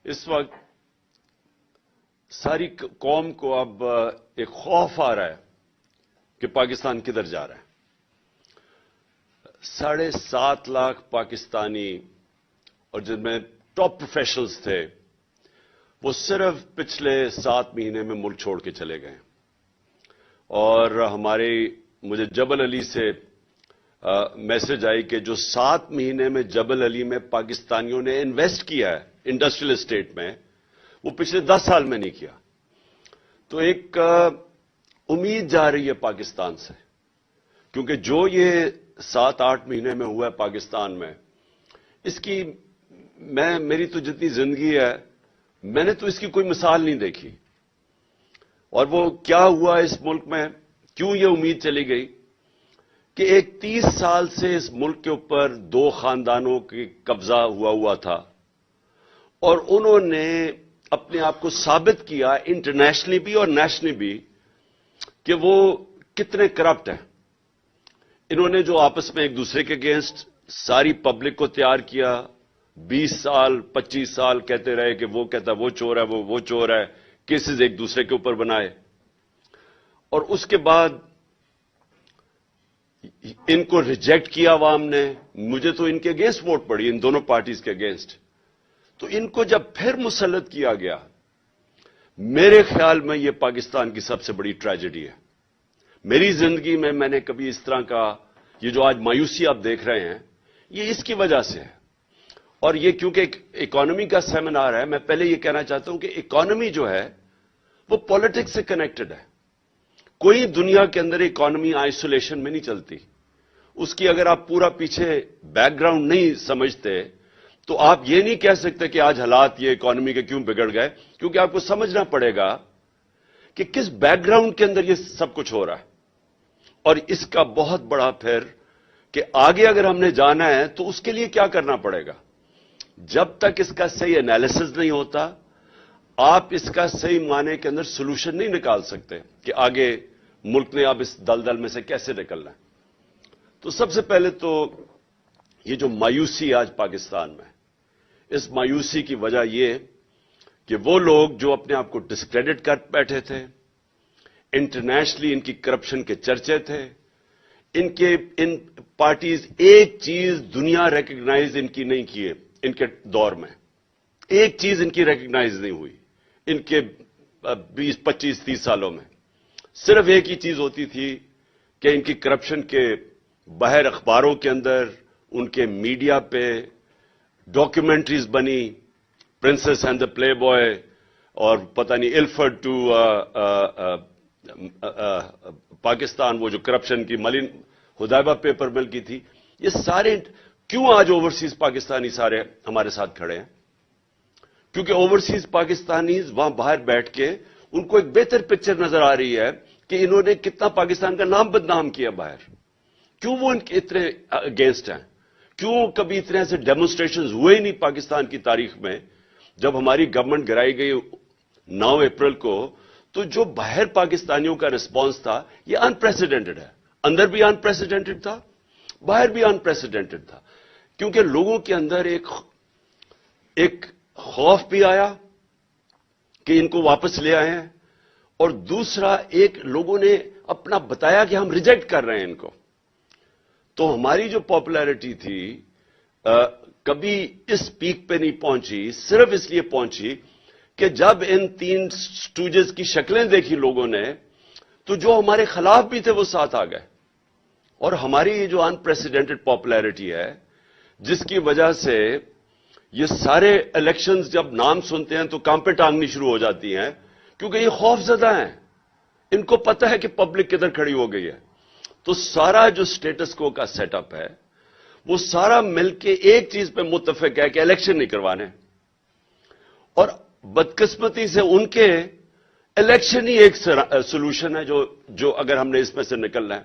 اس وقت ساری قوم کو اب ایک خوف آ رہا ہے کہ پاکستان کدھر جا رہا ہے۔ 7.5 لاکھ پاکستانی اور جن میں ٹاپ پروفیشنلز تھے وہ صرف پچھلے 7 مہینے میں ملک چھوڑ کے چلے گئے، اور مجھے جبل علی سے میسج آئی کہ جو 7 مہینے میں جبل علی میں پاکستانیوں نے انویسٹ کیا ہے انڈسٹریل اسٹیٹ میں، وہ پچھلے 10 سال میں نہیں کیا۔ تو ایک امید جا رہی ہے پاکستان سے، کیونکہ جو یہ 7-8 مہینے میں ہوا ہے پاکستان میں، اس کی میری تو جتنی زندگی ہے میں نے تو اس کی کوئی مثال نہیں دیکھی۔ اور وہ کیا ہوا اس ملک میں، کیوں یہ امید چلی گئی کہ ایک 30 سال سے اس ملک کے اوپر 2 خاندانوں کی قبضہ ہوا تھا، اور انہوں نے اپنے آپ کو ثابت کیا انٹرنیشنلی بھی اور نیشنلی بھی کہ وہ کتنے کرپٹ ہیں۔ انہوں نے جو آپس میں ایک دوسرے کے اگینسٹ ساری پبلک کو تیار کیا، 20 سال 25 سال کہتے رہے کہ وہ کہتا وہ چور ہے، وہ چور ہے، کیسز ایک دوسرے کے اوپر بنائے، اور اس کے بعد ان کو ریجیکٹ کیا عوام نے۔ مجھے تو ان کے اگینسٹ ووٹ پڑی، ان دونوں پارٹیز کے اگینسٹ۔ تو ان کو جب پھر مسلط کیا گیا، میرے خیال میں یہ پاکستان کی سب سے بڑی ٹریجڈی ہے۔ میری زندگی میں نے کبھی اس طرح کا، یہ جو آج مایوسی آپ دیکھ رہے ہیں، یہ اس کی وجہ سے ہے۔ اور یہ کیونکہ ایک اکانومی کا سیمینار ہے، میں پہلے یہ کہنا چاہتا ہوں کہ اکانومی جو ہے وہ پالیٹکس سے کنیکٹڈ ہے۔ کوئی دنیا کے اندر اکانومی آئسولیشن میں نہیں چلتی۔ اس کی اگر آپ پورا پیچھے بیک گراؤنڈ نہیں سمجھتے تو آپ یہ نہیں کہہ سکتے کہ آج حالات یہ اکانومی کے کیوں بگڑ گئے، کیونکہ آپ کو سمجھنا پڑے گا کہ کس بیک گراؤنڈ کے اندر یہ سب کچھ ہو رہا ہے۔ اور اس کا بہت بڑا پھر کہ آگے اگر ہم نے جانا ہے تو اس کے لیے کیا کرنا پڑے گا۔ جب تک اس کا صحیح انالیسز نہیں ہوتا، آپ اس کا صحیح معنی کے اندر سولوشن نہیں نکال سکتے کہ آگے ملک نے اب اس دلدل میں سے کیسے نکلنا ہے۔ تو سب سے پہلے تو یہ جو مایوسی آج پاکستان میں، اس مایوسی کی وجہ یہ کہ وہ لوگ جو اپنے آپ کو ڈسکریڈٹ کر بیٹھے تھے، انٹرنیشنلی ان کی کرپشن کے چرچے تھے، ان پارٹیز ایک چیز دنیا ریکگنائز ان کی نہیں کیے، ان کے دور میں ایک چیز ان کی ریکگنائز نہیں ہوئی۔ ان کے 20 25 30 سالوں میں صرف ایک ہی چیز ہوتی تھی کہ ان کی کرپشن کے باہر اخباروں کے اندر، ان کے میڈیا پہ ڈاکیومنٹریز بنی، princess and the play boy, اور پتہ نہیں الفرڈ ٹو پاکستان، وہ جو کرپشن کی ملین حدیبہ پیپر مل کی تھی۔ یہ سارے کیوں آج اوورسیز پاکستانی سارے ہمارے ساتھ کھڑے ہیں؟ کیونکہ اوورسیز پاکستانیز وہاں باہر بیٹھ کے ان کو ایک بہتر پکچر نظر آ رہی ہے کہ انہوں نے کتنا پاکستان کا نام بدنام کیا باہر۔ کیوں وہ ان کے اتنے اگینسٹ ہیں؟ کیوں کبھی اتنے ایسے ڈیمونسٹریشنز ہوئے ہی نہیں پاکستان کی تاریخ میں؟ جب ہماری گورنمنٹ گرائی گئی 9 اپریل کو، تو جو باہر پاکستانیوں کا رسپانس تھا یہ انپریسیڈنٹڈ ہے۔ اندر بھی انپریسیڈنٹڈ تھا، باہر بھی انپریسیڈنٹڈ تھا، کیونکہ لوگوں کے اندر ایک خوف بھی آیا کہ ان کو واپس لے آئے ہیں، اور دوسرا ایک لوگوں نے اپنا بتایا کہ ہم ریجیکٹ کر رہے ہیں ان کو۔ تو ہماری جو پاپولیرٹی تھی کبھی اس پیک پہ نہیں پہنچی، صرف اس لیے پہنچی کہ جب ان 3 سٹوجز کی شکلیں دیکھی لوگوں نے، تو جو ہمارے خلاف بھی تھے وہ ساتھ آ گئے۔ اور ہماری یہ جو انپریسیڈنٹڈ پاپولیرٹی ہے، جس کی وجہ سے یہ سارے الیکشنز جب نام سنتے ہیں تو کانپیں ٹانگنی شروع ہو جاتی ہیں، کیونکہ یہ خوف زدہ ہیں۔ ان کو پتہ ہے کہ پبلک کدھر کھڑی ہو گئی ہے۔ تو سارا جو سٹیٹس کو کا سیٹ اپ ہے، وہ سارا مل کے ایک چیز پہ متفق ہے کہ الیکشن نہیں کروانے۔ اور بدقسمتی سے ان کے الیکشن ہی ایک سولوشن ہے جو اگر ہم نے اس میں سے نکلنا ہے۔